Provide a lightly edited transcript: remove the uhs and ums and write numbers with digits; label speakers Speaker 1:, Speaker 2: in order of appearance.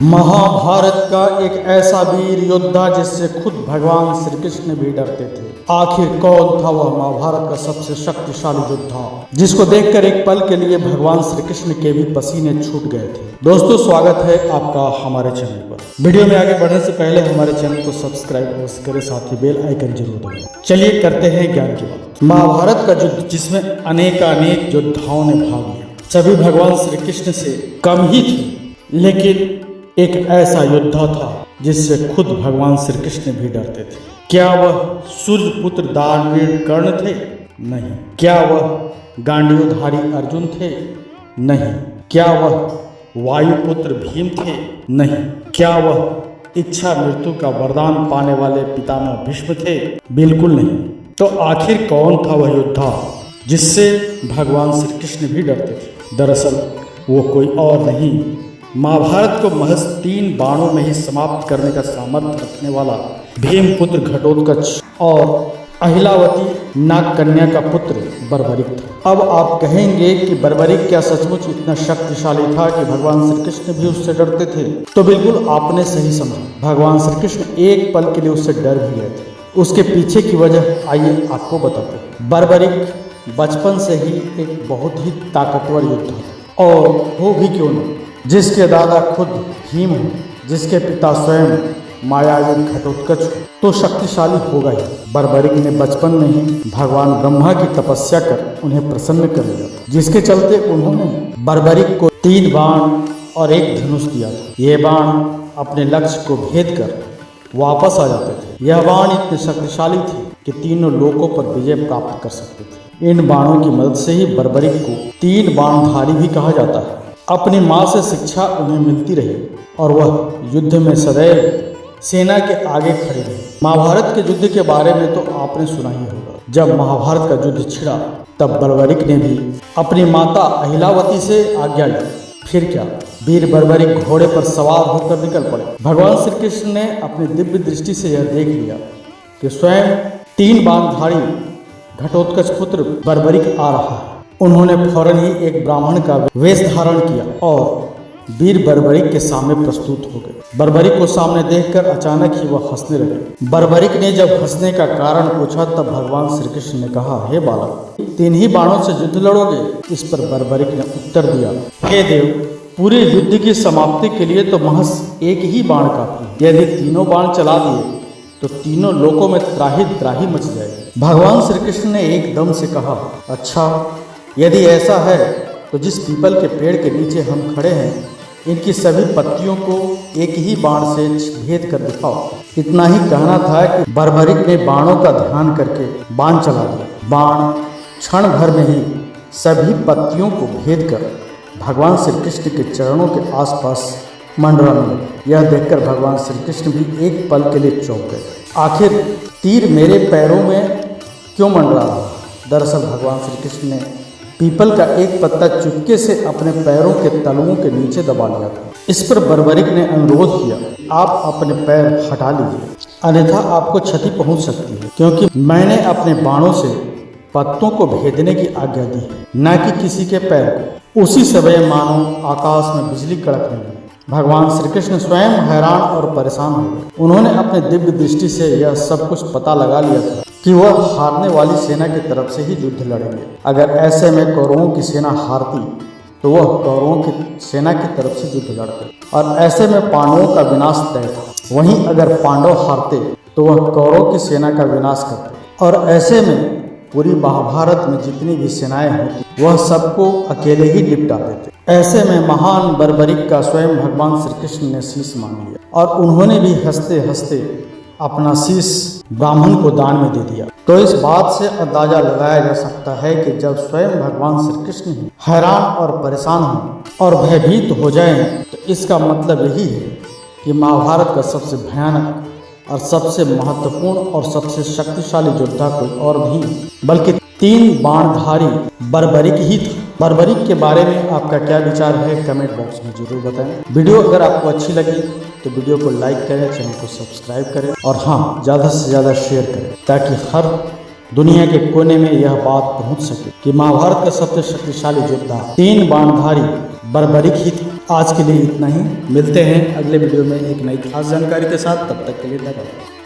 Speaker 1: महाभारत का एक ऐसा वीर योद्धा जिससे खुद भगवान श्री कृष्ण भी डरते थे। आखिर कौन था वह महाभारत का सबसे शक्तिशाली योद्धा जिसको देखकर एक पल के लिए भगवान श्री कृष्ण के भी पसीने छूट गए थे। दोस्तों, स्वागत है आपका हमारे चैनल पर। वीडियो में आगे बढ़ने से पहले हमारे चैनल को सब्सक्राइब अवश्य करें, साथ ही बेल आइकन जरूर दबाएं। चलिए करते हैं ज्ञान की बात। महाभारत का युद्ध जिसमें अनेकानेक योद्धाओं ने भाग लिया, सभी भगवान श्री कृष्ण से कम ही थे, लेकिन एक ऐसा योद्धा था जिससे खुद भगवान श्री कृष्ण भी डरते थे। क्या वह सूर्यपुत्र दानवीर कर्ण थे? नहीं। क्या वह गांडीवधारी अर्जुन थे? नहीं। क्या वह वायुपुत्र भीम थे? नहीं। क्या वह इच्छा मृत्यु का वरदान पाने वाले पितामह भीष्म थे? बिल्कुल नहीं। तो आखिर कौन था वह योद्धा जिससे भगवान श्री कृष्ण भी डरते थे? दरअसल वो कोई और नहीं, महाभारत को महज 3 बाणों में ही समाप्त करने का सामर्थ्य रखने वाला भीमपुत्र घटोत्कच और अहिलावती नाग कन्या का पुत्र बर्बरिक था। अब आप कहेंगे कि बर्बरिक क्या सचमुच इतना शक्तिशाली था कि भगवान श्री कृष्ण भी उससे डरते थे? तो बिल्कुल आपने सही समझा। भगवान श्री कृष्ण एक पल के लिए उससे डर भी गए थे। उसके पीछे की वजह आइए आपको बताते हैं। बर्बरिक बचपन से ही एक बहुत ही ताकतवर योद्धा था, और वो भी क्यों नहीं, जिसके दादा खुद भीम हो, जिसके पिता स्वयं मायावी घटोत्कच हो, तो शक्तिशाली होगा ही। बर्बरिक ने बचपन में ही भगवान ब्रह्मा की तपस्या कर उन्हें प्रसन्न कर लिया था, जिसके चलते उन्होंने बर्बरिक को 3 बाण और 1 धनुष दिया था। ये बाण अपने लक्ष्य को भेद कर वापस आ जाते थे। यह बाण इतने शक्तिशाली थे कि तीनों लोकों पर विजय प्राप्त कर सकते थे। इन बाणों की मदद से ही बर्बरिक को 3 बाणधारी भी कहा जाता है। अपनी माँ से शिक्षा उन्हें मिलती रही और वह युद्ध में सदैव सेना के आगे खड़े रहे। महाभारत के युद्ध के बारे में तो आपने सुना ही होगा। जब महाभारत का युद्ध छिड़ा तब बर्बरिक ने भी अपनी माता अहिलावती से आज्ञा ली। फिर क्या, वीर बर्बरिक घोड़े पर सवार होकर निकल पड़े। भगवान श्री कृष्ण ने अपनी दिव्य दृष्टि से यह देख लिया कि स्वयं 3 बाणधारी घटोत्कच पुत्र बर्बरिक आ रहा है। उन्होंने फौरन ही एक ब्राह्मण का वेश धारण किया और वीर बर्बरिक के सामने प्रस्तुत हो गए। बर्बरिक को सामने देखकर अचानक ही वह हंसने लगे। बर्बरिक ने जब हंसने का कारण पूछा तब भगवान श्री कृष्ण ने कहा, हे बालक, 3 ही बाणों से युद्ध लड़ोगे? इस पर बर्बरिक ने उत्तर दिया, हे देव, पूरे युद्ध की समाप्ति के लिए तो महज 1 ही बाण काफी है। यदि तीनों बाण चला दिए तो तीनों लोकों में त्राही त्राही मच जाएगी। भगवान श्री कृष्ण ने एकदम से कहा, अच्छा, यदि ऐसा है तो जिस पीपल के पेड़ के नीचे हम खड़े हैं, इनकी सभी पत्तियों को 1 ही बाण से भेद कर दिखाओ। इतना ही कहना था कि बर्बरिक ने बाणों का ध्यान करके बाण चला दिया। बाण क्षण भर में ही सभी पत्तियों को भेद कर भगवान श्री कृष्ण के चरणों के आसपास मंडराने लगे। यह देखकर भगवान श्री कृष्ण भी एक पल के लिए चौंक गए। आखिर तीर मेरे पैरों में क्यों मंडरा रहा? दरअसल भगवान श्री कृष्ण ने पीपल का एक पत्ता चुपके से अपने पैरों के तलुओं के नीचे दबा लिया था। इस पर बर्बरिक ने अनुरोध किया, आप अपने पैर हटा लीजिए, अन्यथा आपको क्षति पहुंच सकती है, क्योंकि मैंने अपने बाणों से पत्तों को भेदने की आज्ञा दी है, न कि किसी के पैर को। उसी समय मानो आकाश में बिजली कड़कने लगी। भगवान श्री कृष्ण स्वयं हैरान और परेशान हो गए। उन्होंने अपने दिव्य दृष्टि से यह सब कुछ पता लगा लिया था कि वह हारने वाली सेना की तरफ से ही युद्ध लड़ेंगे। अगर ऐसे में कौरवों की सेना हारती तो वह कौरवों की सेना की तरफ से युद्ध लड़ते, और ऐसे में पांडवों का विनाश तय था। वहीं अगर पांडव हारते तो वह कौरवों की सेना का विनाश करते, और ऐसे में पूरी महाभारत में जितनी भी सेनाएं होती वह सबको अकेले ही निपटाते थे। ऐसे में महान बर्बरिक का स्वयं भगवान श्री कृष्ण ने शीश मांग लिया, और उन्होंने भी हंसते हंसते अपना शीश ब्राह्मण को दान में दे दिया। तो इस बात से अंदाजा लगाया जा सकता है कि जब स्वयं भगवान श्री कृष्ण ही हैरान और परेशान हो और भयभीत हो जाएं, तो इसका मतलब यही है कि महाभारत का सबसे भयानक और सबसे महत्वपूर्ण और सबसे शक्तिशाली योद्धा कोई और नहीं बल्कि 3 बाणधारी बर्बरिक ही था। बर्बरिक के बारे में आपका क्या विचार है, कमेंट बॉक्स में जरूर बताएं। वीडियो अगर आपको अच्छी लगी तो वीडियो को लाइक करें, चैनल को सब्सक्राइब करें, और हाँ, ज़्यादा से ज़्यादा शेयर करें ताकि हर दुनिया के कोने में यह बात पहुंच सके कि महाभारत का सबसे शक्तिशाली योद्धा 3 बाणधारी बर्बरिक ही था। आज के लिए इतना ही, मिलते हैं अगले वीडियो में एक नई खास जानकारी के साथ। तब तक के लिए धन्यवाद।